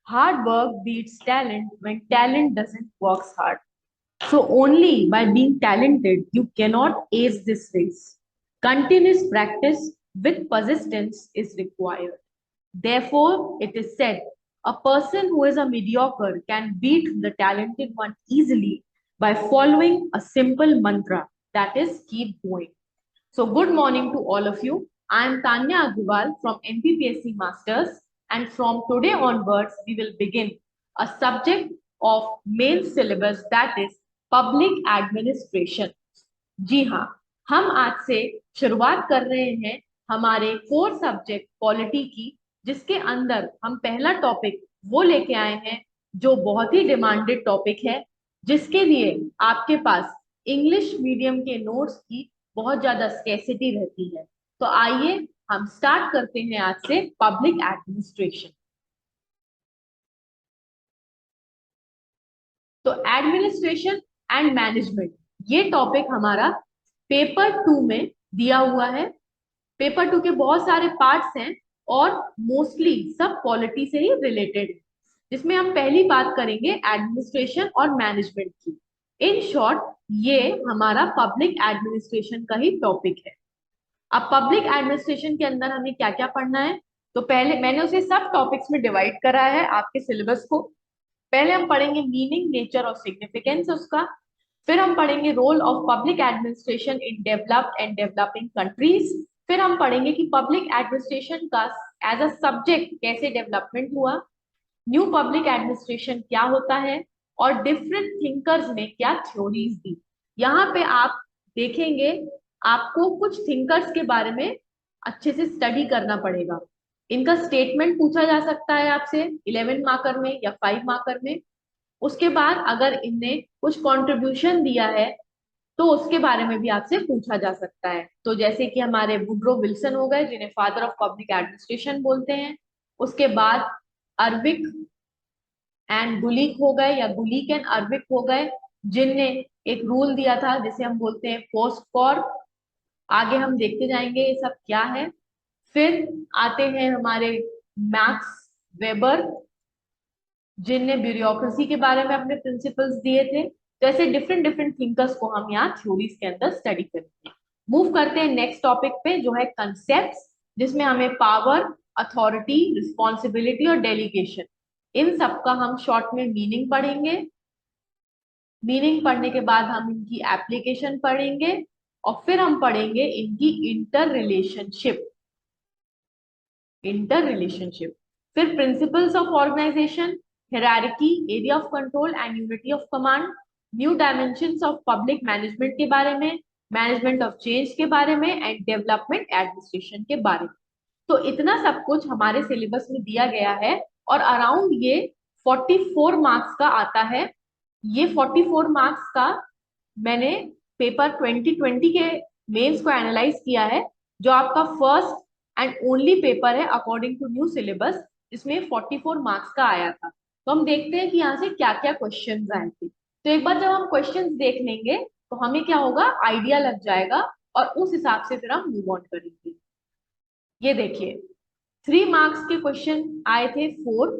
Hard work beats talent when talent doesn't work hard. So only by being talented you cannot ace this race. Continuous practice with persistence is required. Therefore, it is said, a person who is a mediocre can beat the talented one easily by following a simple mantra, that is, keep going. So, good morning to all of you. I am Tanya Agrawal from NPPSC Masters, and from today onwards, we will begin a subject of main syllabus, that is public administration. जी हाँ, हम आज से शुरुआत कर रहे हैं हमारे core subject polity की, जिसके अंदर हम पहला टॉपिक वो लेके आए हैं जो बहुत ही डिमांडेड टॉपिक है, जिसके लिए आपके पास इंग्लिश मीडियम के नोट्स की बहुत ज्यादा स्केसिटी रहती है। तो आइए हम स्टार्ट करते हैं आज से पब्लिक एडमिनिस्ट्रेशन। तो एडमिनिस्ट्रेशन एंड मैनेजमेंट ये टॉपिक हमारा पेपर 2 में दिया हुआ है। पेपर 2 के बहुत सारे पार्ट्स हैं और मोस्टली सब पॉलिटी से ही रिलेटेड है, जिसमें हम पहली बात करेंगे एडमिनिस्ट्रेशन और मैनेजमेंट की। इन शॉर्ट ये हमारा पब्लिक एडमिनिस्ट्रेशन का ही टॉपिक है। अब पब्लिक एडमिनिस्ट्रेशन के अंदर हमें क्या क्या पढ़ना है, तो पहले मैंने उसे सब टॉपिक्स में डिवाइड करा है आपके सिलेबस को। पहले हम पढ़ेंगे मीनिंग, नेचर और सिग्निफिकेंस उसका। फिर हम पढ़ेंगे role of public administration in developed and developing countries. फिर हम पढ़ेंगे कि पब्लिक एडमिनिस्ट्रेशन का एज अ सब्जेक्ट कैसे डेवलपमेंट हुआ, न्यू पब्लिक एडमिनिस्ट्रेशन क्या होता है, और डिफरेंट थिंकर्स ने क्या थ्योरीज दी। यहाँ पे आप देखेंगे आपको कुछ थिंकर्स के बारे में अच्छे से स्टडी करना पड़ेगा। इनका स्टेटमेंट पूछा जा सकता है आपसे 11 मार्कर में या 5 मार्कर में। उसके बाद अगर इनने कुछ कंट्रीब्यूशन दिया है तो उसके बारे में भी आपसे पूछा जा सकता है। तो जैसे कि हमारे वुड्रो विल्सन हो गए, जिन्हें फादर ऑफ पब्लिक एडमिनिस्ट्रेशन बोलते हैं। उसके बाद अर्विक एंड गुलीक हो गए, या गुलीक एंड अर्विक हो गए, जिनने एक रूल दिया था जिसे हम बोलते हैं पोस्ट कॉर्प। आगे हम देखते जाएंगे ये सब क्या है। फिर आते हैं हमारे मैक्स वेबर, जिनने ब्यूरोक्रेसी के बारे में अपने प्रिंसिपल्स दिए थे। तो ऐसे डिफरेंट डिफरेंट थिंकर्स को हम यहाँ थ्योरीज के अंदर स्टडी करते हैं। मूव करते हैं नेक्स्ट टॉपिक पे, जो है कंसेप्ट्स, जिसमें हमें पावर, अथॉरिटी, रिस्पॉन्सिबिलिटी और डेलीगेशन, इन सब का हम शॉर्ट में मीनिंग पढ़ेंगे। मीनिंग पढ़ने के बाद हम इनकी एप्लीकेशन पढ़ेंगे और फिर हम पढ़ेंगे इनकी इंटर रिलेशनशिप। फिर principles of organisation, hierarchy, area of control and unity of command, new dimensions of public management के बारे में, मैनेजमेंट ऑफ चेंज के बारे में एंड डेवलपमेंट एडमिनिस्ट्रेशन के बारे में। तो इतना सब कुछ हमारे सिलेबस में दिया गया है और अराउंड ये 44 मार्क्स का आता है। ये 44 मार्क्स का मैंने पेपर 2020 के मेंस को एनालाइज किया है, जो आपका फर्स्ट एंड ओनली पेपर है अकॉर्डिंग टू न्यू सिलेबस, जिसमें 44 मार्क्स का आया था। तो हम देखते हैं कि यहाँ से क्या क्या क्वेश्चंस आए थे। तो एक बार जब हम क्वेश्चंस देख लेंगे तो हमें क्या होगा, आइडिया लग जाएगा, और उस हिसाब से फिर हम मूव ऑन करेंगे। ये देखिए, 3 मार्क्स के क्वेश्चन आए थे 4,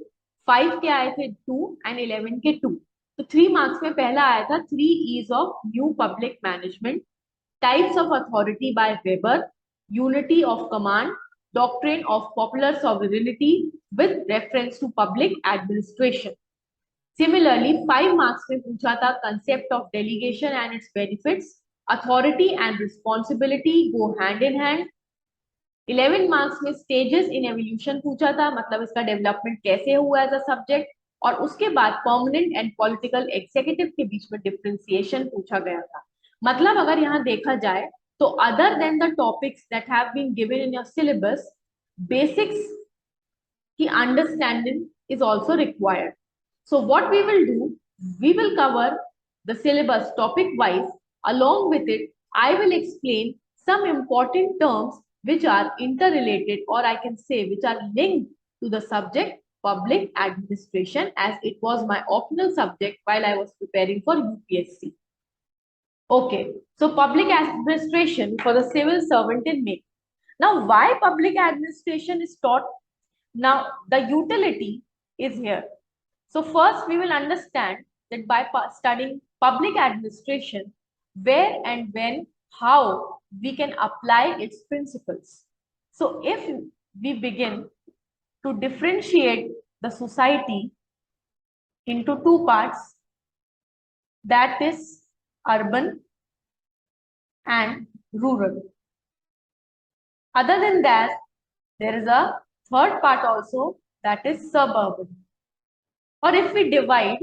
5 के आए थे 2 एंड 11 के 2। तो 3 मार्क्स में पहला आया था 3 E's of new public management, types of authority by Weber, unity of command, doctrine of popular sovereignty with reference to public administration. Similarly 5 marks में पूछा था concept of delegation and its benefits, authority and responsibility go hand in hand. 11 marks में stages in evolution पूछा था, मतलब इसका development कैसे हुआ एज अ सब्जेक्ट, और उसके बाद परमानेंट एंड पॉलिटिकल एग्जीक्यूटिव के बीच में डिफरेंशिएशन पूछा गया था। मतलब अगर यहाँ देखा जाए तो other than the topics that have been given in your syllabus, basics की understanding is also required. So what we will do, we will cover the syllabus topic wise. Along with it, I will explain some important terms which are interrelated, or I can say which are linked to the subject public administration, as it was my optional subject while I was preparing for UPSC. Okay, so public administration for the civil servant in May. Now, why public administration is taught? Now, the utility is here. So first we will understand that by studying public administration, where and when, how we can apply its principles. So if we begin to differentiate the society into two parts, that is urban and rural. Other than that, there is a third part also, that is suburban. Or if we divide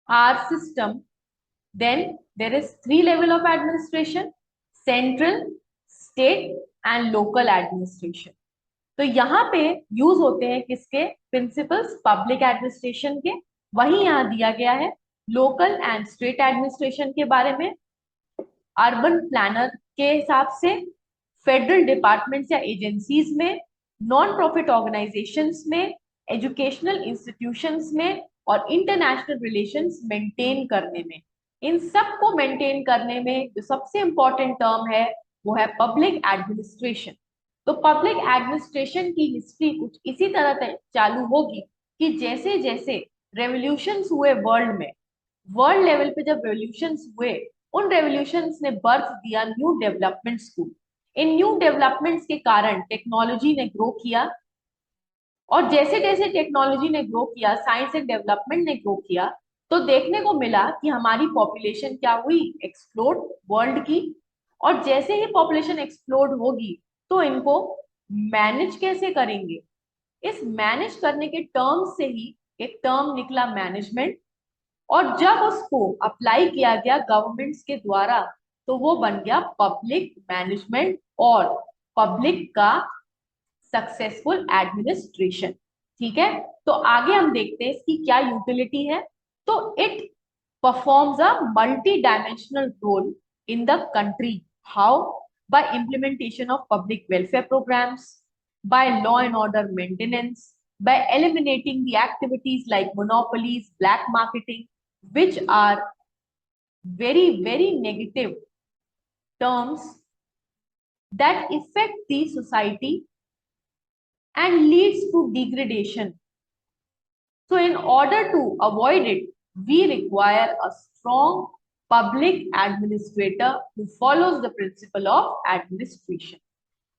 our system, then there is three level of administration: central, state and local administration. तो यहाँ पे use होते हैं किसके principles? Public administration के। वही यहाँ दिया गया है लोकल एंड स्टेट एडमिनिस्ट्रेशन के बारे में, अर्बन प्लानर के हिसाब से, फेडरल डिपार्टमेंट्स या एजेंसीज में, नॉन प्रॉफिट ऑर्गेनाइजेशंस में, एजुकेशनल इंस्टीट्यूशंस में और इंटरनेशनल रिलेशंस मेंटेन करने में। इन सब को मेंटेन करने में जो सबसे इंपॉर्टेंट टर्म है वो है पब्लिक एडमिनिस्ट्रेशन। तो पब्लिक एडमिनिस्ट्रेशन की हिस्ट्री कुछ इसी तरह चालू होगी कि जैसे जैसे रेवोल्यूशंस हुए वर्ल्ड में, वर्ल्ड लेवल पे जब रेवोल्यूशंस हुए, उन रेवोल्यूशंस ने बर्थ दिया न्यू डेवलपमेंट्स को। इन न्यू डेवलपमेंट्स के कारण टेक्नोलॉजी ने ग्रो किया, और जैसे जैसे टेक्नोलॉजी ने ग्रो किया, साइंस एंड डेवलपमेंट ने ग्रो किया, तो देखने को मिला कि हमारी पॉपुलेशन क्या हुई? एक्सप्लोड वर्ल्ड की। और जैसे ही पॉपुलेशन एक्सप्लोड होगी तो इनको मैनेज कैसे करेंगे? इस मैनेज करने के टर्म से ही एक टर्म निकला मैनेजमेंट, और जब उसको अप्लाई किया गया गवर्नमेंट्स के द्वारा तो वो बन गया पब्लिक मैनेजमेंट और पब्लिक का सक्सेसफुल एडमिनिस्ट्रेशन। ठीक है, तो आगे हम देखते हैं इसकी क्या यूटिलिटी है। तो it performs a multi dimensional role in the country. How? By implementation of public welfare programmes, by law and order maintenance, by eliminating the activities like monopolies, black marketing, which are very negative terms that affect the society and leads to degradation. So in order to avoid it, we require a strong public administrator who follows the principle of administration.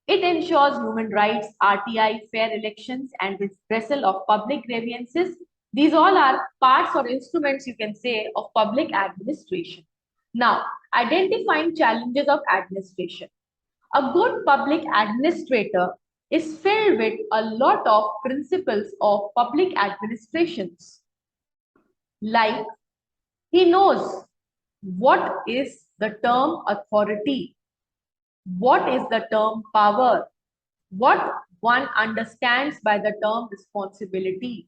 It ensures human rights, RTI, fair elections, and redressal of public grievances. These all are parts or instruments, you can say, of public administration. Now, identifying challenges of administration. A good public administrator is filled with a lot of principles of public administrations. Like, he knows what is the term authority, what is the term power, what one understands by the term responsibility,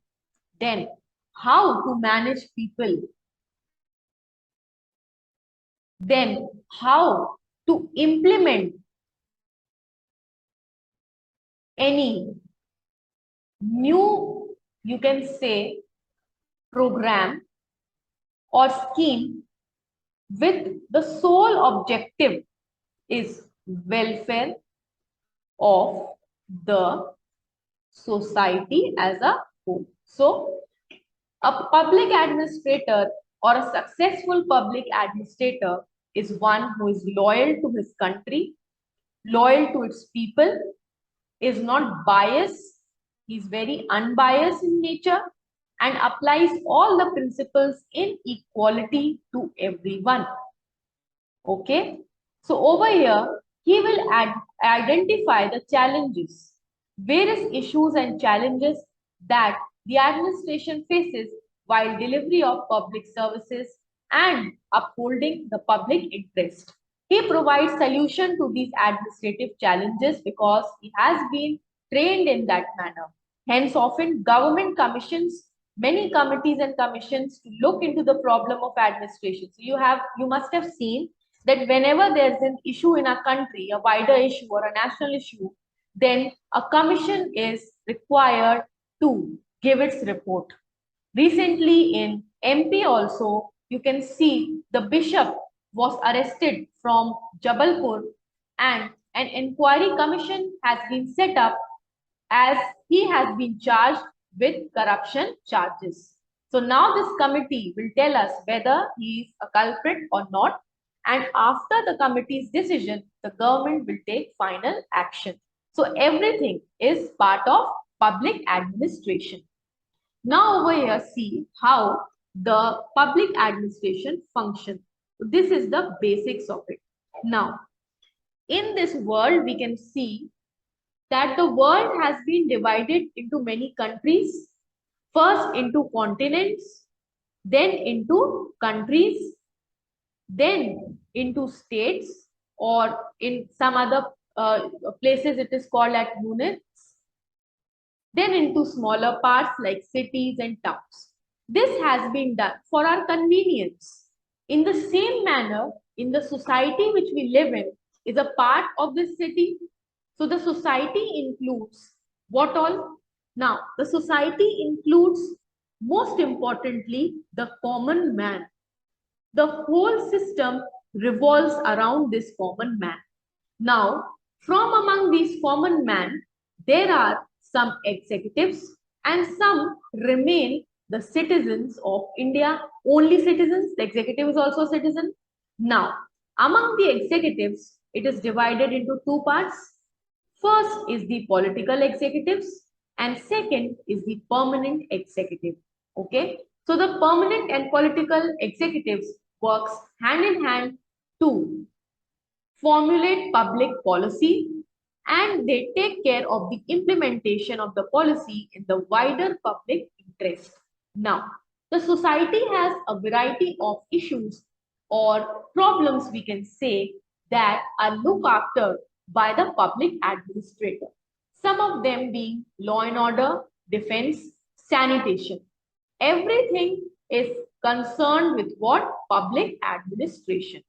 then how to manage people, then how to implement any new, you can say, program or scheme with the sole objective is welfare of the society as a whole. So, a public administrator or a successful public administrator is one who is loyal to his country, loyal to its people, is not biased, he is very unbiased in nature, and applies all the principles in equality to everyone. Okay, so over here, he will identify the challenges, various issues and challenges that the administration faces while delivery of public services and upholding the public interest. He provides solution to these administrative challenges because he has been trained in that manner. Hence, often government commissions many committees and commissions to look into the problem of administration. So you must have seen that whenever there's an issue in a country, a wider issue or a national issue, then a commission is required to give its report. Recently in MP also, you can see the bishop was arrested from Jabalpur and an inquiry commission has been set up as he has been charged with corruption charges. So now this committee will tell us whether he is a culprit or not, and after the committee's decision, the government will take final action. So everything is part of public administration. Now over here, see how the public administration functions. This is the basics of it. Now, in this world, we can see that the world has been divided into many countries, first into continents, then into countries, then into states, or in some other places it is called as units, then into smaller parts like cities and towns. This has been done for our convenience. In the same manner, in the society which we live in is a part of this city. So the society includes what all? Now, the society includes most importantly the common man. The whole system revolves around this common man. Now, from among these common man, there are some executives and some remain the citizens of India, only citizens. The executive is also a citizen. Now, among the executives, it is divided into two parts. First is the political executives and second is the permanent executive. Okay. So the permanent and political executives works hand in hand to formulate public policy, and they take care of the implementation of the policy in the wider public interest. Now, the society has a variety of issues or problems, we can say, that are looked after by the public administrator. Some of them being law and order, defense, sanitation. Everything is concerned with what? Public administration.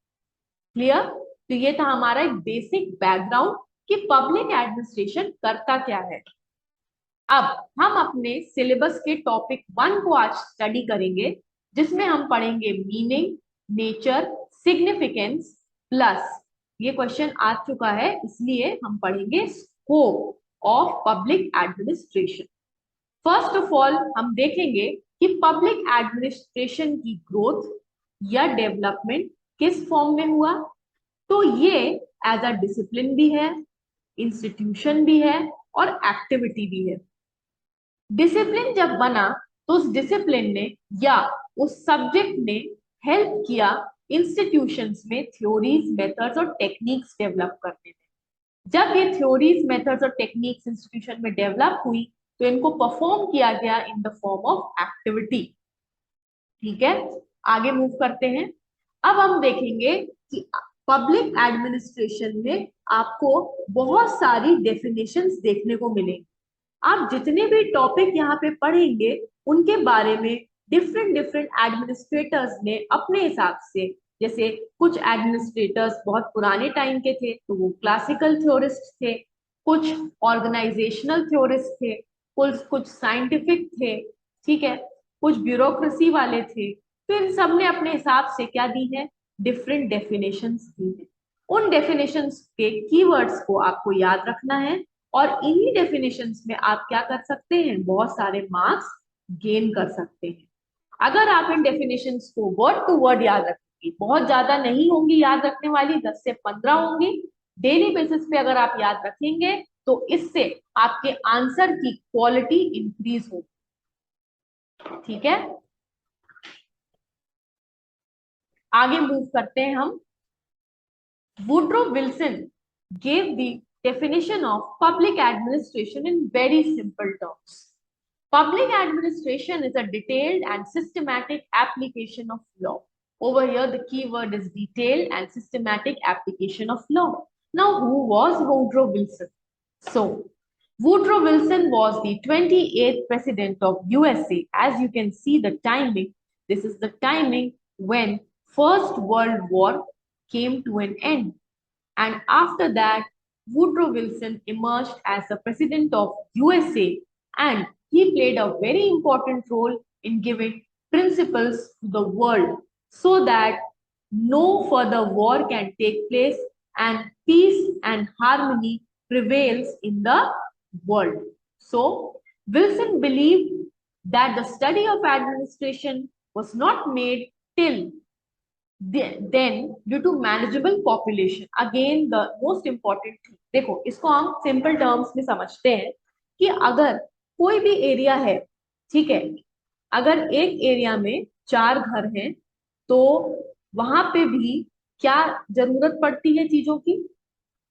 Clear? तो ये था हमारा एक basic background कि public administration करता क्या है. अब हम अपने सिलेबस के टॉपिक 1 को आज स्टडी करेंगे, जिसमें हम पढ़ेंगे मीनिंग, नेचर, सिग्निफिकेंस प्लस ये क्वेश्चन आ चुका है इसलिए हम पढ़ेंगे scope of public administration. First of all हम देखेंगे कि पब्लिक एडमिनिस्ट्रेशन की ग्रोथ या डेवलपमेंट किस फॉर्म में हुआ. तो ये एज अ डिसिप्लिन भी है, इंस्टीट्यूशन भी है और एक्टिविटी भी है. डिसिप्लिन जब बना तो उस डिसिप्लिन ने या उस सब्जेक्ट ने हेल्प किया इंस्टीट्यूशंस में थ्योरीज, मेथड्स और टेक्निक्स डेवलप करने में. जब ये थ्योरीज, मेथड्स और टेक्निक्स इंस्टीट्यूशन में डेवलप हुई तो इनको परफॉर्म किया गया in the form of activity. ठीक है, आगे मूव करते हैं. अब हम देखेंगे कि पब्लिक एडमिनिस्ट्रेशन में आपको बहुत सारी डेफिनेशंस देखने को मिलेंगी. आप जितने भी टॉपिक यहाँ पे पढ़ेंगे उनके बारे में डिफरेंट एडमिनिस्ट्रेटर्स ने अपने हिसाब से, जैसे कुछ एडमिनिस्ट्रेटर्स बहुत पुराने टाइम के थे तो वो क्लासिकल थ्योरिस्ट थे, कुछ ऑर्गेनाइजेशनल थ्योरिस्ट थे, कुछ साइंटिफिक थे, ठीक है, कुछ ब्यूरोक्रेसी वाले थे. तो इन सब ने अपने हिसाब से क्या दी है? डिफरेंट डेफिनेशंस दी है. उन डेफिनेशंस के कीवर्ड्स को आपको याद रखना है और इन्हीं डेफिनेशंस में आप क्या कर सकते हैं? बहुत सारे मार्क्स गेन कर सकते हैं. अगर आप इन डेफिनेशंस को वर्ड टू वर्ड याद रखेंगे, बहुत ज्यादा नहीं होंगी याद रखने वाली, 10 से 15 होंगी. डेली बेसिस पे अगर आप याद रखेंगे तो इससे आपके आंसर की क्वालिटी इंक्रीज होगी. ठीक है, आगे मूव करते हैं हम. Woodrow Wilson gave the definition of public administration in very simple terms. Public administration is a detailed and systematic application of law. Over here, the keyword is detailed and systematic application of law. Now, who was Woodrow Wilson? So, Woodrow Wilson was the 28th president of USA. As you can see the timing, this is the timing when First World War came to an end. And after that, Woodrow Wilson emerged as the president of USA, and he played a very important role in giving principles to the world so that no further war can take place and peace and harmony prevails in the world. So Wilson believed that the study of administration was not made till then due to manageable population. Again the most important thing, देखो इसको हम simple terms में समझते हैं कि अगर कोई भी एरिया है, ठीक है, अगर एक एरिया में 4 घर हैं तो वहां पे भी क्या जरूरत पड़ती है चीजों की?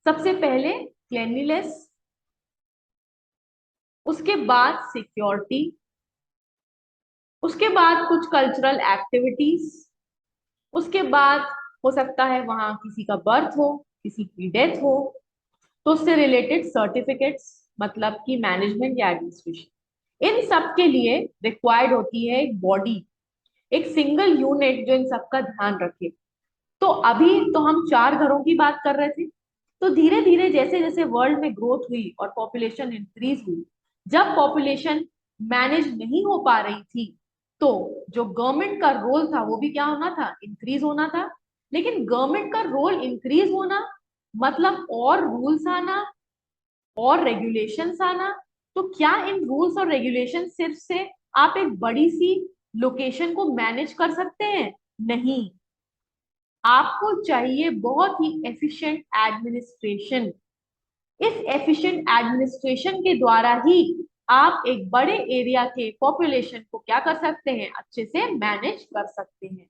सबसे पहले क्लेanलीनेस, उसके बाद सिक्योरिटी, उसके बाद कुछ कल्चरल एक्टिविटीज, उसके बाद हो सकता है वहां किसी का बर्थ हो, किसी की डेथ हो, तो उससे रिलेटेड सर्टिफिकेट्स, मतलब कि मैनेजमेंट या एडमिनिस्ट्रेशन। इन सब के लिए रिक्वायर्ड होती है एक बॉडी, एक सिंगल यूनिट जो इन सब का ध्यान रखे। तो अभी तो हम 4 घरों की बात कर रहे थे, तो धीरे धीरे जैसे जैसे वर्ल्ड में ग्रोथ हुई और पॉपुलेशन इंक्रीज हुई, जब पॉपुलेशन मैनेज नहीं हो पा रही थी तो जो गवर्नमेंट का रोल था वो भी क्या होना था? इंक्रीज होना था। लेकिन गवर्नमेंट का रोल इंक्रीज होना मतलब और रूल्स आना और रेगुलेशंस आना। तो क्या इन रूल्स और रेगुलेशन सिर्फ से आप एक बड़ी सी लोकेशन को मैनेज कर सकते हैं? नहीं, आपको चाहिए बहुत ही एफिशिएंट एडमिनिस्ट्रेशन। इस एफिशिएंट एडमिनिस्ट्रेशन के द्वारा ही आप एक बड़े एरिया के पॉपुलेशन को क्या कर सकते हैं? अच्छे से मैनेज कर सकते हैं।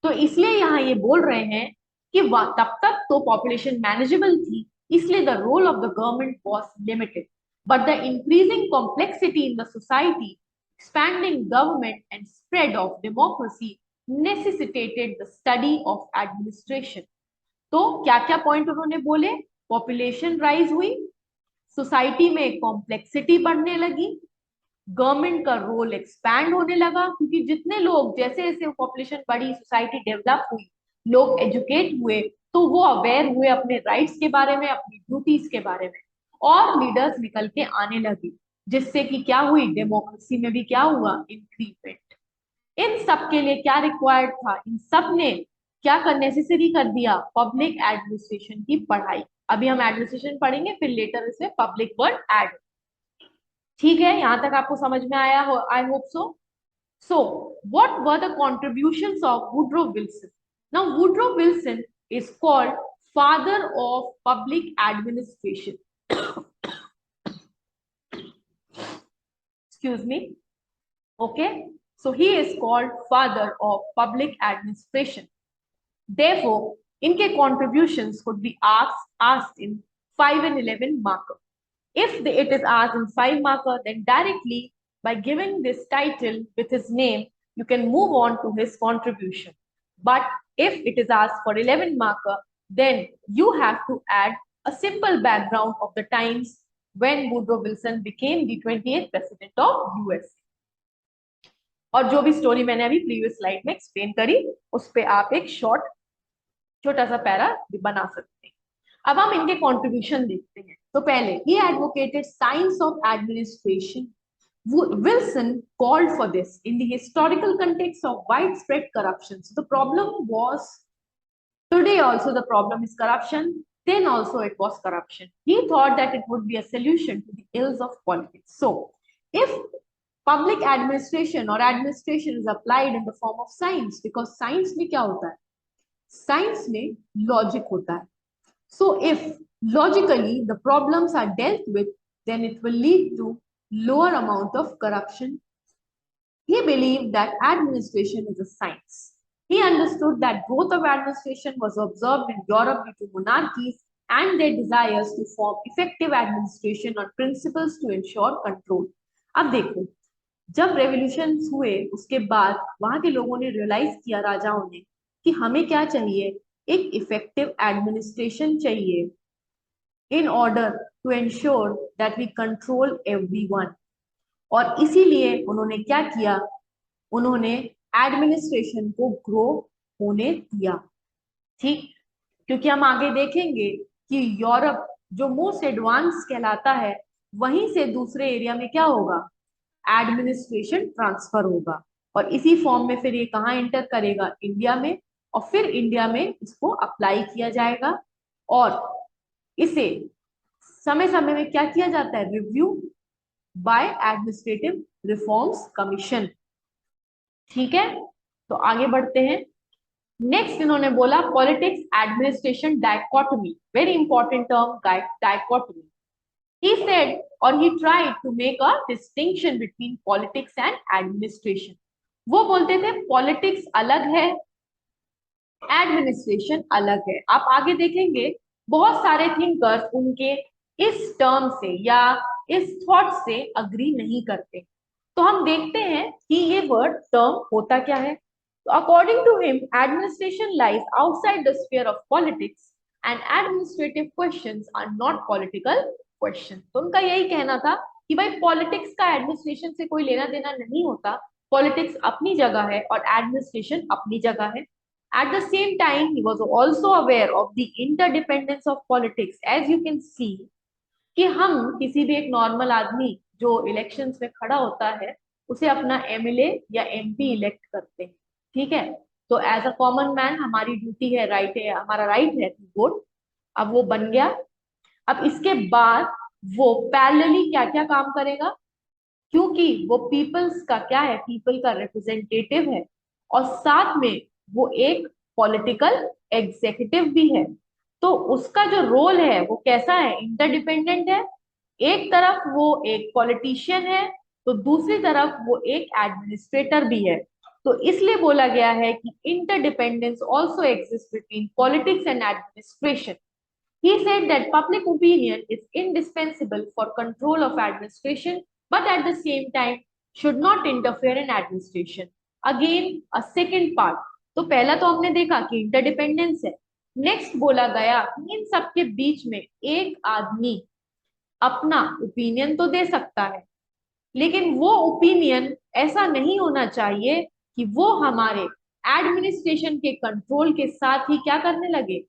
तो इसलिए यहाँ ये बोल रहे हैं कि तब तक तो पॉपुलेशन मैनेजेबल थी, इसलिए the role of the government was limited, but the increasing complexity in the society, expanding government and spread of democracy necessitated the study of administration. तो क्या क्या पॉइंट उन्होंने बोले? पॉपुलेशन राइज हुई, सोसाइटी में complexity बढ़ने लगी, गवर्नमेंट का रोल एक्सपैंड होने लगा, क्योंकि जितने लोग, जैसे जैसे पॉपुलेशन बढ़ी, सोसाइटी डेवलप हुई, लोग एजुकेट हुए, तो वो अवेयर हुए अपने राइट्स के बारे में, अपनी ड्यूटीज के बारे में, और लीडर्स निकल के आने लगे, जिससे कि क्या हुई? डेमोक्रेसी में भी क्या हुआ? इंक्रीमेंट। इन सब के लिए क्या रिक्वायर्ड था? इन सब ने क्या कर नेसेसरी कर दिया? पब्लिक एडमिनिस्ट्रेशन की पढ़ाई। अभी हम एडमिनिस्ट्रेशन पढ़ेंगे, फिर लेटर इसमें पब्लिक वर्ड ऐड। ठीक है, यहां तक आपको समझ में आया हो? I hope so. So what were the contributions of Woodrow Wilson? Now Woodrow Wilson is called father of public administration. Excuse me. Okay, so he is called father of public administration. Therefore, इनके contributions could be asked in 5 and 11 marker. If it is asked in 5 marker, then directly by giving this title with his name, you can move on to his contribution. But if it is asked for 11 marker, then you have to add a simple background of the times when Woodrow Wilson became the 28th president of USA. और जो भी story मैंने अभी previous slide में explain करी, उस पे आप एक शॉर्ट छोटा सा पैरा भी बना सकते हैं। अब हम इनके कंट्रीब्यूशन देखते हैं। तो पहले ही advocated science of administration. Wilson called for this in the historical context of widespread corruption. So the problem was, today also the problem is corruption, then also it was corruption. He thought that it would be a solution to the ills of politics. So if public administration or administration is applied in the form of science, because science में क्या होता है? Science में logic होता है. So if logically the problems are dealt with, then it will lead to lower amount of corruption. He believed that administration is a science. He understood that growth of administration was observed in Europe due to monarchies and their desires to form effective administration on principles to ensure control. अब देखो, जब revolution हुए उसके बाद वहां के लोगों ने रियलाइज किया, राजाओं ने, कि हमें क्या चाहिए? एक इफेक्टिव एडमिनिस्ट्रेशन चाहिए in order to ensure that we control everyone. और इसीलिए उन्होंने क्या किया? उन्होंने एडमिनिस्ट्रेशन को ग्रो होने दिया। ठीक, क्योंकि हम आगे देखेंगे कि यूरोप जो मोस्ट एडवांस कहलाता है, वहीं से दूसरे एरिया में क्या होगा? एडमिनिस्ट्रेशन ट्रांसफर होगा, और इसी फॉर्म में फिर ये कहाँ एंटर करेगा? इंडिया में। और फिर इंडिया में इसको अप्लाई किया जाएगा, और इसे समय समय में क्या किया जाता है? Review by administrative reforms commission. ठीक है, तो आगे बढ़ते हैं। नेक्स्ट इन्होंने बोला politics administration dichotomy, very important term dichotomy. He said और he tried to make a distinction between politics and administration. वो बोलते थे पॉलिटिक्स अलग है, एडमिनिस्ट्रेशन अलग है। आप आगे देखेंगे बहुत सारे थिंकर्स उनके इस टर्म से या इस थॉट से अग्री नहीं करते। तो हम देखते हैं कि ये वर्ड टर्म होता क्या है। तो according to him administration lies outside the sphere of politics and administrative questions are not political question. तो उनका यही कहना था कि भाई पॉलिटिक्स का एडमिनिस्ट्रेशन से कोई लेना देना नहीं होता, पॉलिटिक्स अपनी जगह है और एडमिनिस्ट्रेशन अपनी जगह है। At the same time, he was also aware of the interdependence of politics. As you can see, कि हम किसी भी एक नॉर्मल आदमी जो इलेक्शंस में खड़ा होता है उसे अपना एमएलए या एमपी इलेक्ट करते हैं। ठीक है, तो एज अ कॉमन मैन हमारी ड्यूटी है, राइट है, हमारा राइट है टू वोट। अब वो बन गया, अब इसके बाद वो पैरेलली क्या क्या काम करेगा, क्योंकि वो पीपल्स का क्या है, पीपल का रिप्रेजेंटेटिव है और साथ में वो एक पॉलिटिकल एग्जीक्यूटिव भी है। तो उसका जो रोल है वो कैसा है, इंटरडिपेंडेंट है। एक तरफ वो एक पॉलिटिशियन है तो दूसरी तरफ वो एक एडमिनिस्ट्रेटर भी है। तो इसलिए बोला गया है कि interdependence also exist between politics and administration. He said that public opinion is indispensable for control of administration, but at the same time should not interfere in administration. Again, a second part. तो पहला तो हमने देखा कि interdependence है। Next बोला गया कि इन सब के बीच में एक आदमी अपना ओपिनियन तो दे सकता है, लेकिन वो ओपिनियन ऐसा नहीं होना चाहिए कि वो हमारे एडमिनिस्ट्रेशन के कंट्रोल के साथ ही क्या करने लगे,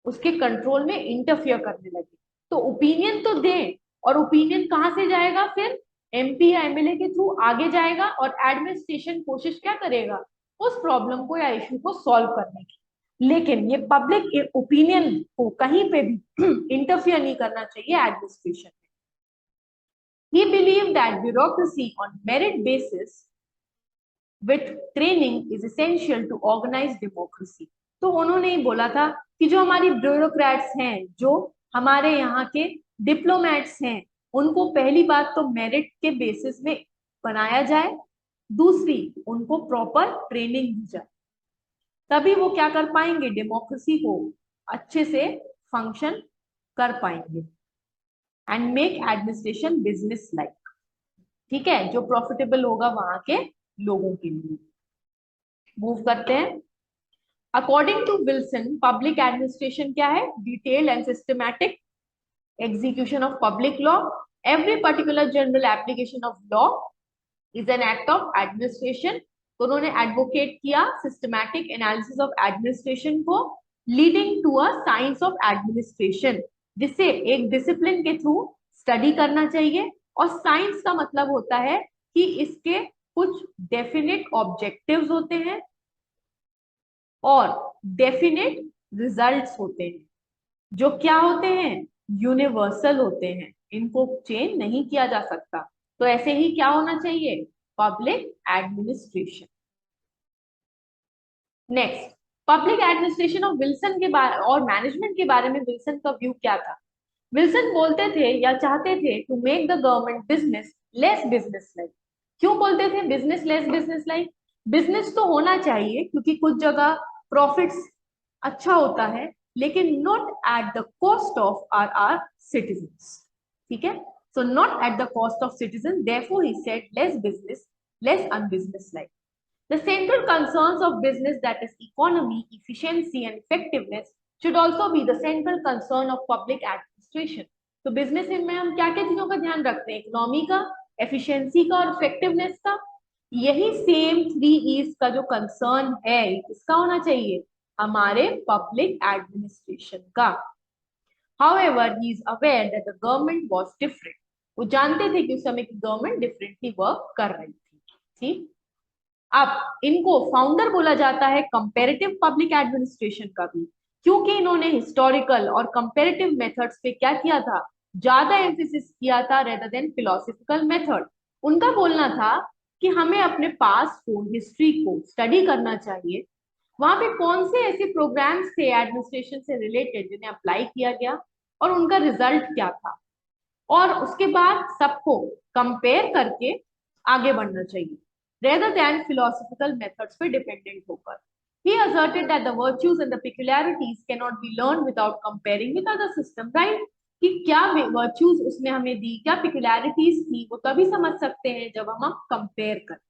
उसके कंट्रोल में इंटरफियर करने लगे। तो ओपिनियन तो दें, और ओपिनियन कहां से जाएगा, फिर एमपी या एमएलए के थ्रू आगे जाएगा और एडमिनिस्ट्रेशन कोशिश क्या करेगा, उस प्रॉब्लम को या इशू को सॉल्व करने की। लेकिन ये पब्लिक ओपिनियन को कहीं पे भी इंटरफियर नहीं करना चाहिए एडमिनिस्ट्रेशन में। He believed that bureaucracy on merit basis with training is essential to organize democracy. तो उन्होंने ही बोला था कि जो हमारी ब्यूरोक्रेट्स हैं, जो हमारे यहाँ के डिप्लोमेट्स हैं, उनको पहली बात तो मेरिट के बेसिस में बनाया जाए, दूसरी उनको प्रॉपर ट्रेनिंग दी जाए, तभी वो क्या कर पाएंगे, डेमोक्रेसी को अच्छे से फंक्शन कर पाएंगे। And make administration business like, ठीक है, जो प्रॉफिटेबल होगा वहां के लोगों के लिए। मूव करते हैं। According to Wilson public administration क्या है, detail and systematic execution of public law. Every particular general application of law is an act of administration. तो उन्होंने एडवोकेट किया सिस्टमैटिक एनालिसिस ऑफ एडमिनिस्ट्रेशन को, leading to a science of administration, जिसे एक discipline के through study करना चाहिए। और साइंस का मतलब होता है कि इसके कुछ डेफिनेट ऑब्जेक्टिव्स होते हैं और डेफिनेट रिजल्ट्स होते हैं, जो क्या होते हैं, यूनिवर्सल होते हैं, इनको चेंज नहीं किया जा सकता। तो ऐसे ही क्या होना चाहिए, public administration. Next, public administration of Wilson के बारे और मैनेजमेंट के बारे में विल्सन का व्यू क्या था। विल्सन बोलते थे या चाहते थे to make the government business less business like. क्यों बोलते थे business less business like, business तो होना चाहिए क्योंकि कुछ जगह प्रॉफिट्स अच्छा होता है, लेकिन not at the cost of our citizens. ठीक है, so not at the cost of citizen, therefore he said less business, less unbusiness like. The central concerns of business, that is economy, efficiency and effectiveness, should also be the central concern of public administration. तो business में हम क्या क्या चीजों का ध्यान रखते हैं, इकोनॉमी का, एफिशिएंसी का और इफेक्टिवनेस का। यही सेम 3 E's का जो कंसर्न है इसका होना चाहिए हमारे पब्लिक एडमिनिस्ट्रेशन का। However, he is aware that the government was different. वो जानते थे कि उस समय की गवर्नमेंट डिफरेंटली वर्क कर रही थी। ठीक, अब इनको फाउंडर बोला जाता है कंपैरेटिव पब्लिक एडमिनिस्ट्रेशन का भी, क्योंकि इन्होंने हिस्टोरिकल और कंपैरेटिव मेथड्स पे क्या किया था, ज्यादा एम्फेसिस किया था रेदर देन फिलोसफिकल मेथड। उनका बोलना था कि हमें अपने पास हिस्ट्री को स्टडी करना चाहिए, वहां पे कौन से ऐसे प्रोग्राम्स थे एडमिनिस्ट्रेशन से रिलेटेड जिन्हें अप्लाई किया गया और उनका रिजल्ट क्या था, और उसके बाद सबको कंपेयर करके आगे बढ़ना चाहिए रेदर देन फिलोसफिकल मेथड्स पे डिपेंडेंट होकर। He asserted that the virtues and the peculiarities cannot be learned without comparing with other system, right? कि क्या वर्च्यूज उसने हमें दी, क्या पिक्युलैरिटीज थी, वो तभी समझ सकते हैं जब हम कंपेयर करें।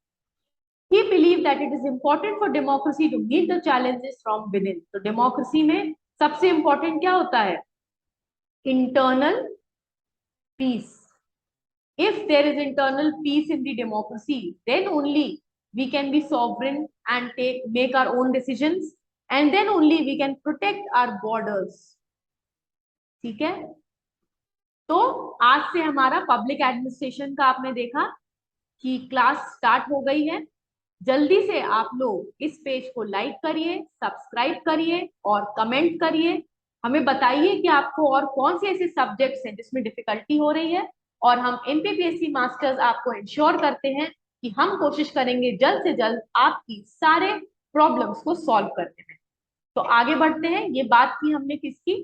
He believed that it is important for democracy to meet the challenges from within. तो डेमोक्रेसी में सबसे इंपॉर्टेंट क्या होता है? Internal peace. If there is internal peace in the democracy, then only we can be sovereign and make our own decisions, and then only we can protect our borders. ठीक है, तो आज से हमारा पब्लिक एडमिनिस्ट्रेशन का आपने देखा कि क्लास स्टार्ट हो गई है। जल्दी से आप लोग इस पेज को लाइक करिए, सब्सक्राइब करिए और कमेंट करिए। हमें बताइए कि आपको और कौन से ऐसे सब्जेक्ट्स हैं जिसमें डिफिकल्टी हो रही है, और हम एमपीपीएससी मास्टर्स आपको इंश्योर करते हैं कि हम कोशिश करेंगे जल्द से जल्द आपकी सारे प्रॉब्लम्स को सॉल्व करने में। तो आगे बढ़ते हैं। ये बात की हमने किसकी?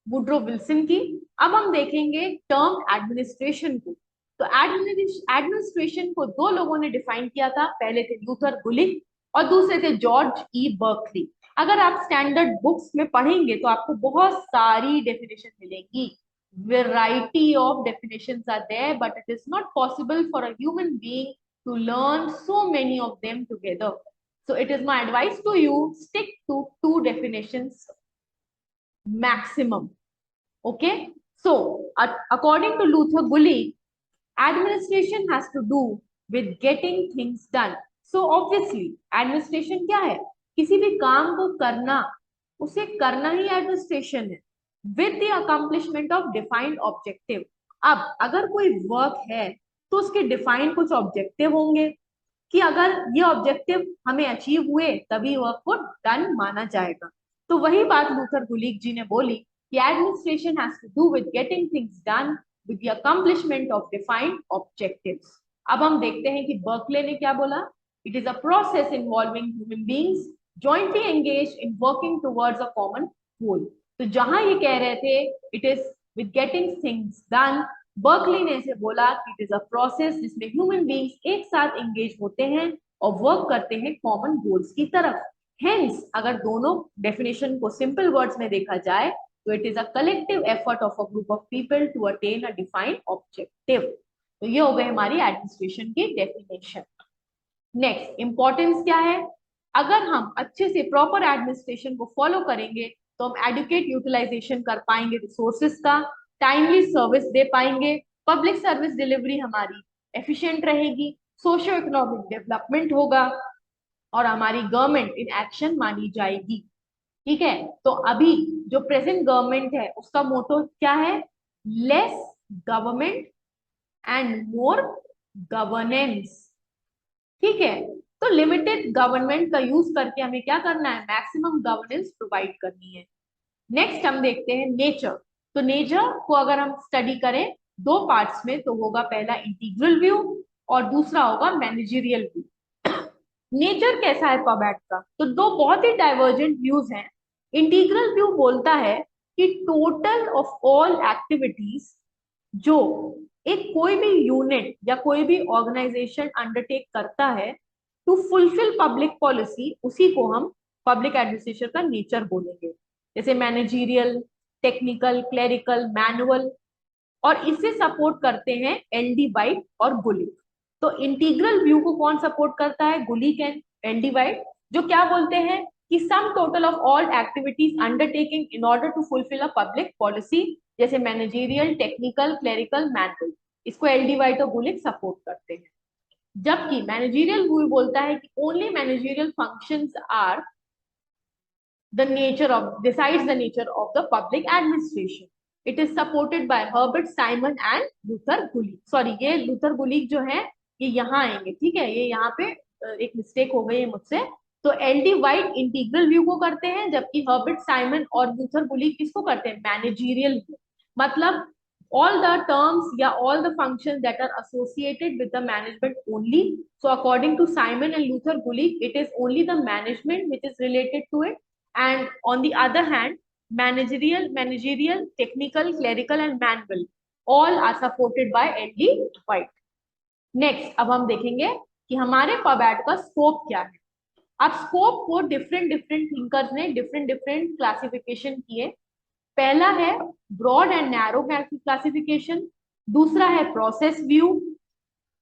वुड्रो विल्सन की। अब हम देखेंगे टर्म एडमिनिस्ट्रेशन को। तो एडमिनिस्ट्रेशन को दो लोगों ने डिफाइन किया था, पहले थे लूथर गुलिक और दूसरे थे जॉर्ज ई बर्कली। अगर आप स्टैंडर्ड बुक्स में पढ़ेंगे तो आपको बहुत सारी डेफिनेशन मिलेंगी। variety of definitions are there, but it is not possible for a human being to learn so many of them together. So it is my advice to you, stick to 2 definitions maximum. Okay, so according to Luther Gulick, administration has to do with getting things done. So obviously administration क्या है? किसी भी काम को करना, उसे करना ही administration है, with the accomplishment of defined objective. अब अगर कोई वर्क है तो उसके डिफाइंड कुछ ऑब्जेक्टिव होंगे कि अगर ये ऑब्जेक्टिव हमें अचीव हुए तभी वर्क को डन माना जाएगा। तो वही बात लूथर गुलिक जी ने बोली कि administration has to do with getting things done with the accomplishment of defined objectives. अब हम देखते हैं कि बर्कले ने क्या बोला। It is a process involving human beings jointly engaged in working towards a common goal. तो जहां ये कह रहे थे it is with getting things done, Berkeley ने इसे बोला कि इट इज अ प्रोसेस जिसमें ह्यूमन बीइंग्स एक साथ एंगेज होते हैं और वर्क करते हैं कॉमन गोल्स की तरफ। हेंस अगर दोनों डेफिनेशन को सिंपल वर्ड्स में देखा जाए तो it is a collective effort of a group of people to attain a defined objective. तो ये हो गई हमारी एडमिनिस्ट्रेशन की डेफिनेशन। नेक्स्ट इंपॉर्टेंस क्या है? अगर हम अच्छे से प्रॉपर एडमिनिस्ट्रेशन को फॉलो करेंगे तो हम एडुकेट यूटिलाइजेशन कर पाएंगे रिसोर्सेज का, टाइमली सर्विस दे पाएंगे, पब्लिक सर्विस डिलीवरी हमारी एफिशिएंट रहेगी, सोशियो इकोनॉमिक डेवलपमेंट होगा और हमारी गवर्नमेंट इन एक्शन मानी जाएगी। ठीक है, तो अभी जो प्रेजेंट गवर्नमेंट है उसका मोटो क्या है? Less government and more governance. ठीक है, तो लिमिटेड गवर्नमेंट का यूज करके हमें क्या करना है? मैक्सिमम गवर्नेंस प्रोवाइड करनी है। नेक्स्ट हम देखते हैं नेचर। तो नेचर को अगर हम स्टडी करें दो पार्ट्स में तो होगा पहला इंटीग्रल व्यू और दूसरा होगा मैनेजरियल व्यू। नेचर कैसा है पबैट का? तो दो बहुत ही डाइवर्जेंट व्यूज हैं। इंटीग्रल व्यू बोलता है कि टोटल ऑफ ऑल एक्टिविटीज जो एक कोई भी यूनिट या कोई भी ऑर्गेनाइजेशन अंडरटेक करता है टू फुलफिल पब्लिक पॉलिसी, उसी को हम पब्लिक एडमिनिस्ट्रेशन का नेचर बोलेंगे। जैसे मैनेजरियल, टेक्निकल, क्लेरिकल, मैनुअल, और इसे सपोर्ट करते हैं एलडी वाइट और गुलिक। तो इंटीग्रल व्यू को कौन सपोर्ट करता है? गुलिक एंड एलडी वाइट, जो क्या बोलते हैं कि sum total of all activities undertaking in order to fulfil a public policy, जैसे मैनेजरियल, टेक्निकल, क्लेरिकल, मैनुअल, इसको एलडी वाइट और गुलिक सपोर्ट करते हैं। जबकि मैनेजरियल व्यू बोलता है कि only managerial functions are the nature of decides the nature of the public administration. It is supported by Herbert Simon and Luther Gulick. Sorry, ये Luther गुलिक जो है ये यहाँ आएंगे। ठीक है, ये यहाँ पे एक मिस्टेक हो गई है मुझसे। तो एलडी वाइट इंटीग्रल व्यू को करते हैं, जबकि हर्बर्ट साइमन और लूथर गुलिक किसको करते हैं? Managerial view. मतलब all the terms, yeah, all the functions that are associated with the management only. So according to Simon and Luther Gulick, it is only the management which is related to it. And on the other hand, managerial, technical, clerical and manual all are supported by LD White. Next अब हम देखेंगे कि हमारे पबैट का scope क्या है। अब scope को डिफरेंट डिफरेंट थिंकर्स ने डिफरेंट डिफरेंट क्लासिफिकेशन किए। पहला है ब्रॉड एंड नैरो क्लासिफिकेशन, दूसरा है प्रोसेस व्यू,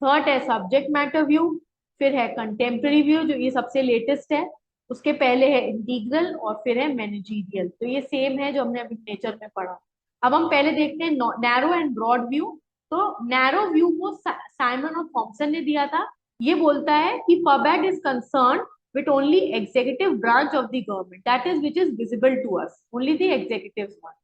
थर्ड है सब्जेक्ट मैटर व्यू, फिर है कंटेम्प्रेरी व्यू जो ये सबसे लेटेस्ट है, उसके पहले है इंटीग्रल और फिर है मैनेजीरियल। तो ये सेम है जो हमने अभी नेचर में पढ़ा। अब हम पहले देखते हैं नैरो एंड ब्रॉड व्यू। तो नैरो व्यू को साइमन और थॉमसन ने दिया था। ये बोलता है कि पबैट is concern with only executive branch of the government, that is which is visible to us, only the executives one.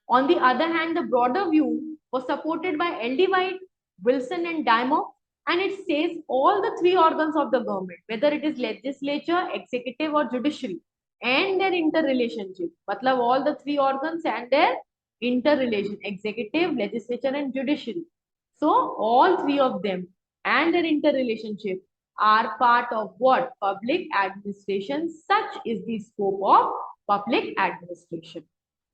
On the other hand, the broader view was supported by L.D. White, Wilson and Dymock, and it says all the three organs of the government, whether it is legislature, executive or judiciary, and their interrelationship, matlab all the three organs and their interrelation, executive, legislature and judiciary. So all three of them and their interrelationship are part of what? Public administration. Such is the scope of public administration.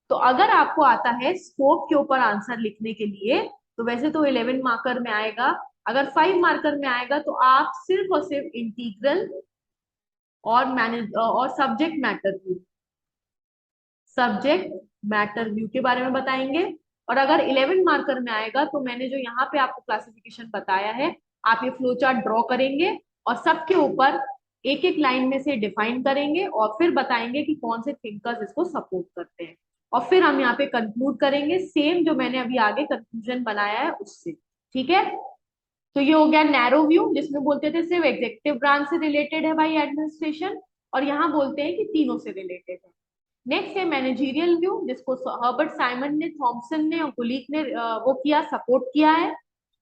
तो अगर आपको आता है scope के ऊपर answer लिखने के लिए, तो वैसे तो 11 मार्कर में आएगा, अगर 5 मार्कर में आएगा तो आप सिर्फ और सिर्फ इंटीग्रल और सब्जेक्ट मैटर व्यू के बारे में बताएंगे। और अगर 11 मार्कर में आएगा तो मैंने जो यहाँ पे आपको क्लासिफिकेशन बताया है, आप ये फ्लो चार्ट ड्रॉ करेंगे और सबके ऊपर एक एक लाइन में से डिफाइन करेंगे और फिर बताएंगे कि कौन से थिंकर्स इसको सपोर्ट करते हैं, और फिर हम यहाँ पे कंक्लूड करेंगे सेम जो मैंने अभी आगे कंक्लूजन बनाया है उससे। ठीक है, तो ये हो गया नैरो व्यू, जिसमें बोलते थे सिर्फ एग्जीक्यूटिव ब्रांच से रिलेटेड है भाई एडमिनिस्ट्रेशन, और यहाँ बोलते हैं कि तीनों से रिलेटेड है। नेक्स्ट है मैनेजरियल व्यू, जिसको हर्बर्ट साइमन ने, थॉमसन ने और गुलीक ने वो किया, सपोर्ट किया है।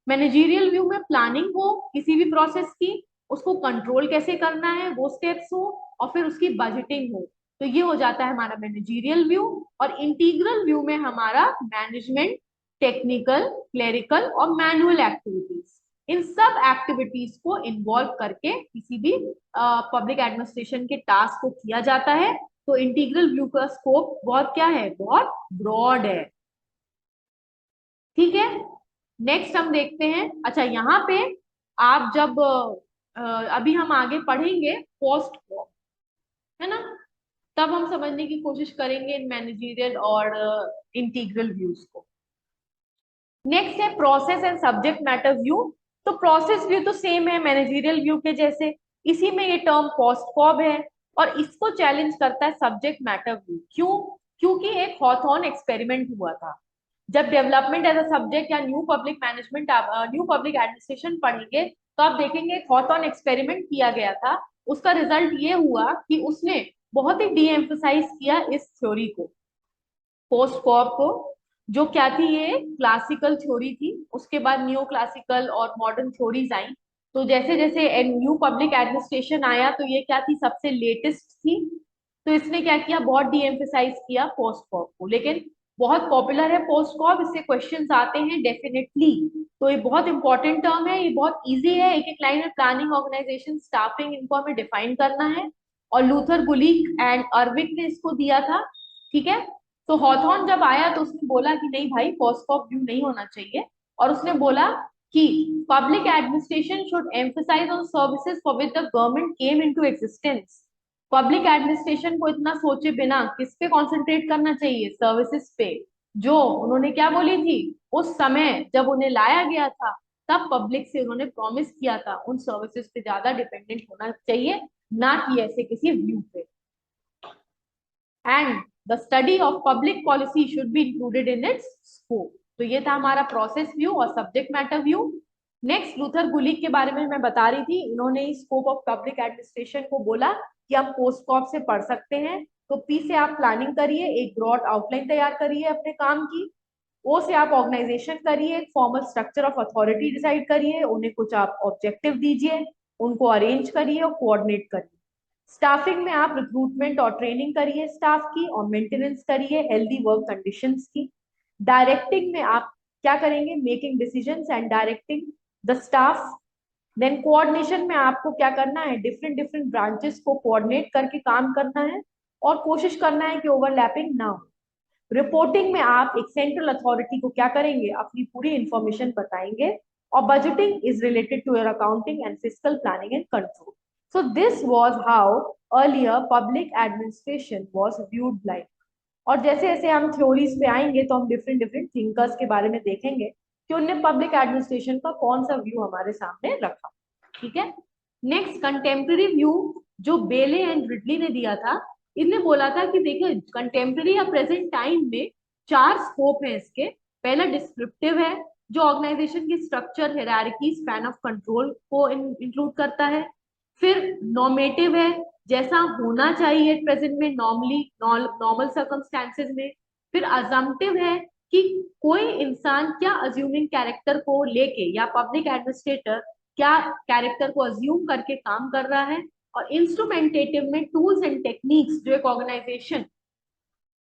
मैनेजरियल व्यू में प्लानिंग हो किसी भी प्रोसेस की, उसको कंट्रोल कैसे करना है वो स्टेप्स हो, और फिर उसकी बजटिंग हो, तो ये हो जाता है हमारा मैनेजरियल व्यू। और इंटीग्रल व्यू में हमारा मैनेजमेंट, टेक्निकल, क्लेरिकल और मैनुअल एक्टिविटीज, इन सब एक्टिविटीज को इन्वॉल्व करके किसी भी पब्लिक एडमिनिस्ट्रेशन के टास्क को किया जाता है। तो इंटीग्रल व्यू का स्कोप बहुत क्या है, बहुत ब्रॉड है। ठीक है, नेक्स्ट हम देखते हैं। अच्छा, यहाँ पे आप जब अभी हम आगे पढ़ेंगे पोस्ट को, है ना, तब हम समझने की कोशिश करेंगे इन मैनेजरियल और इंटीग्रल व्यूज को। नेक्स्ट है process and subject matter view. तो प्रोसेस व्यू तो सेम है मैनेजरियल व्यू के जैसे, इसी में ये टर्म पोस्ट कॉब है, और इसको चैलेंज करता है सब्जेक्ट मैटर व्यू। क्यों? क्योंकि एक हॉथॉर्न एक्सपेरिमेंट हुआ था। जब डेवलपमेंट एज अ सब्जेक्ट या new public management, new public administration पढ़ेंगे तो आप देखेंगे हॉथॉर्न एक्सपेरिमेंट किया गया था। उसका रिजल्ट ये हुआ कि उसने बहुत ही डी एम्फसाइज किया इस थ्योरी को, पोस्ट कॉब को, जो क्या थी, ये क्लासिकल थ्योरी थी। उसके बाद न्यू क्लासिकल और मॉडर्न थ्योरीज आई। तो जैसे जैसे न्यू पब्लिक एडमिनिस्ट्रेशन आया तो ये क्या थी, सबसे लेटेस्ट थी। तो इसने क्या किया, बहुत डी एम्फसाइज किया पोस्ट कॉब को। लेकिन बहुत पॉपुलर है पोस्ट कॉब, इससे क्वेश्चंस आते हैं डेफिनेटली। तो ये बहुत इंपॉर्टेंट टर्म है, ये बहुत इजी है, एक एक लाइन में प्लानिंग, ऑर्गेनाइजेशन, स्टाफिंग, इनको हमें डिफाइन करना है। और लूथर गुलिक एंड अर्विक ने इसको दिया था। ठीक है, तो हॉथॉर्न जब आया तो उसने बोला कि नहीं भाई, पोस्ट कॉब व्यू नहीं होना चाहिए, और उसने बोला कि public administration should emphasise on services for which the government came into existence. Public administration को इतना सोचे बिना किस पे कॉन्सेंट्रेट करना चाहिए, सर्विसेज पे, जो उन्होंने क्या बोली थी उस समय जब उन्हें लाया गया था, तब पब्लिक से उन्होंने प्रॉमिस किया था उन सर्विसेज पे ज्यादा डिपेंडेंट होना चाहिए, ना कि ऐसे किसी व्यू पे। And the study of public policy should be included in its scope. तो ये था हमारा प्रोसेस व्यू और subject matter view. Next Luther Gulick के बारे में मैं बता रही थी, इन्होंने स्कोप ऑफ पब्लिक एडमिनिस्ट्रेशन को बोला कि आप पोस्ट कॉप से पढ़ सकते हैं। तो पी से आप प्लानिंग करिए, एक ब्रॉड आउटलाइन तैयार करिए अपने काम की। ओ से आप ऑर्गेनाइजेशन करिए, एक formal structure of authority decide करिए, उन्हें कुछ आप ऑब्जेक्टिव दीजिए, उनको अरेंज करिए और कोऑर्डिनेट करिए। स्टाफिंग में आप रिक्रूटमेंट और ट्रेनिंग करिए स्टाफ की, और मेंटेनेंस करिए हेल्दी वर्क कंडीशंस की। डायरेक्टिंग में आप क्या करेंगे, making decisions and directing the staff. Then coordination में आपको क्या करना है, डिफरेंट डिफरेंट ब्रांचेस को कोऑर्डिनेट करके काम करना है और कोशिश करना है कि ओवरलैपिंग ना हो। रिपोर्टिंग में आप एक सेंट्रल अथॉरिटी को क्या करेंगे, अपनी पूरी इंफॉर्मेशन बताएंगे। और budgeting is related to your accounting and fiscal planning and control. So this was how earlier public administration was viewed like. और जैसे जैसे हम थ्योरीज पे आएंगे तो हम डिफरेंट डिफरेंट थिंकर्स के बारे में देखेंगे कि उनने पब्लिक एडमिनिस्ट्रेशन का कौन सा व्यू हमारे सामने रखा। ठीक है, नेक्स्ट कंटेम्प्रेरी व्यू जो बेले एंड रिडली ने दिया था। इनने बोला था कि देखिए कंटेम्प्रेरी या प्रेजेंट टाइम में 4 स्कोप है इसके। पहला डिस्क्रिप्टिव है, जो ऑर्गेनाइजेशन की structure, hierarchy, span of control को इंक्लूड करता है। फिर नॉर्मेटिव है, जैसा होना चाहिए प्रेजेंट में, नॉर्मली नॉर्मल सर्कमस्टेंसेज में। फिर अजम्पटिव है कि कोई इंसान क्या अज्यूमिंग कैरेक्टर को लेके, या पब्लिक एडमिनिस्ट्रेटर क्या कैरेक्टर को अज्यूम करके काम कर रहा है। और इंस्ट्रूमेंटेटिव में टूल्स एंड टेक्निक्स जो एक ऑर्गेनाइजेशन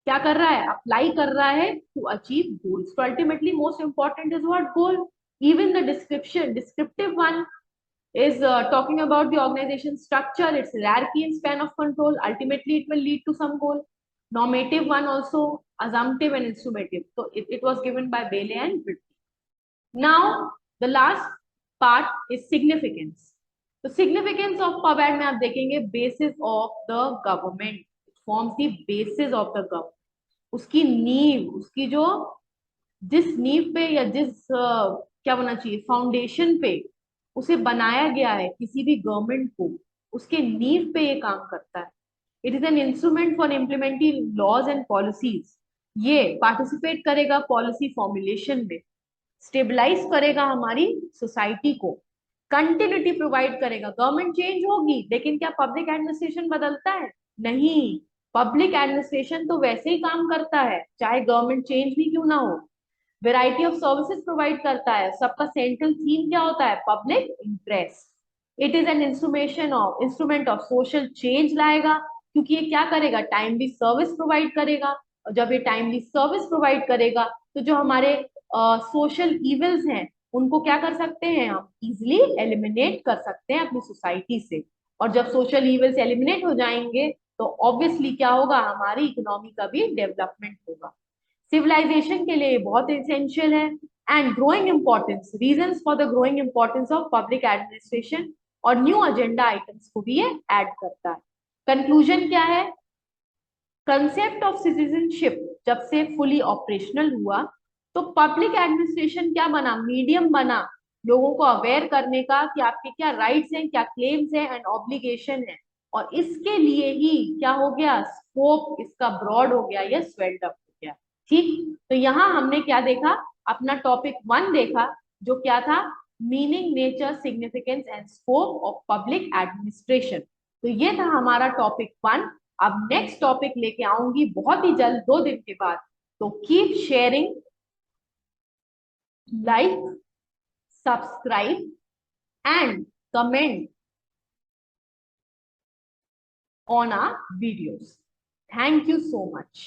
क्या कर रहा है, अप्लाई कर रहा है टू अचीव गोल्स। तो ultimately most important is what, goal. Even the description, descriptive one is talking about the organization structure, its hierarchy and span of control. Ultimately, it will lead to some goal. Normative one also, assumptive and instrumentive. So it was given by Bailey and Britley. Now, the last part is significance. तो significance of PubAd में आप देखेंगे basis of the government. It forms the basis of the government. उसकी नींव, उसकी जो जिस नींव पे या जिस क्या होना चाहिए, फाउंडेशन पे उसे बनाया गया है किसी भी गवर्नमेंट को, उसके नींव पे ये काम करता है। It is an instrument for implementing laws and policies. ये पार्टिसिपेट करेगा पॉलिसी फॉर्मुलेशन में, स्टेबलाइज करेगा हमारी सोसाइटी को, कंटिन्यूटी प्रोवाइड करेगा। गवर्नमेंट चेंज होगी लेकिन क्या पब्लिक एडमिनिस्ट्रेशन बदलता है? नहीं, पब्लिक एडमिनिस्ट्रेशन तो वैसे ही काम करता है चाहे गवर्नमेंट चेंज भी क्यों ना हो। वेराइटी ऑफ सर्विसेज प्रोवाइड करता है। सबका सेंट्रल थीम क्या होता है? Public interest. It is an instrument of social change लाएगा, क्योंकि ये क्या करेगा, टाइमली सर्विस प्रोवाइड करेगा। और जब ये टाइमली सर्विस प्रोवाइड करेगा तो जो हमारे सोशल इविल्स हैं उनको क्या कर सकते हैं, हम इजिली एलिमिनेट कर सकते हैं अपनी सोसाइटी से। और जब सोशल इविल्स एलिमिनेट हो जाएंगे तो ऑब्वियसली क्या होगा, हमारी इकोनॉमी का भी डेवलपमेंट होगा। सिविलाइजेशन के लिए बहुत एसेंशियल है। And growing importance, reasons for the growing importance of public administration, और न्यू एजेंडा आइटम्स को भी ये ऐड करता है। कंक्लूजन क्या है, कंसेप्ट ऑफ सिटीजनशिप जब से फुली ऑपरेशनल हुआ तो पब्लिक एडमिनिस्ट्रेशन क्या बना, मीडियम बना लोगों को अवेयर करने का कि आपके क्या राइट्स हैं, क्या क्लेम्स हैं एंड ऑब्लिगेशन है। और इसके लिए ही क्या हो गया, स्कोप इसका ब्रॉड हो गया, या स्वेल्ड अप हो गया। ठीक, तो यहाँ हमने क्या देखा, अपना टॉपिक 1 देखा जो क्या था, meaning, nature, significance and scope of public administration. तो ये था हमारा टॉपिक 1। अब नेक्स्ट टॉपिक लेके आऊंगी बहुत ही जल्द, 2 दिन के बाद। तो keep sharing, like, subscribe and comment on our videos. Thank you so much.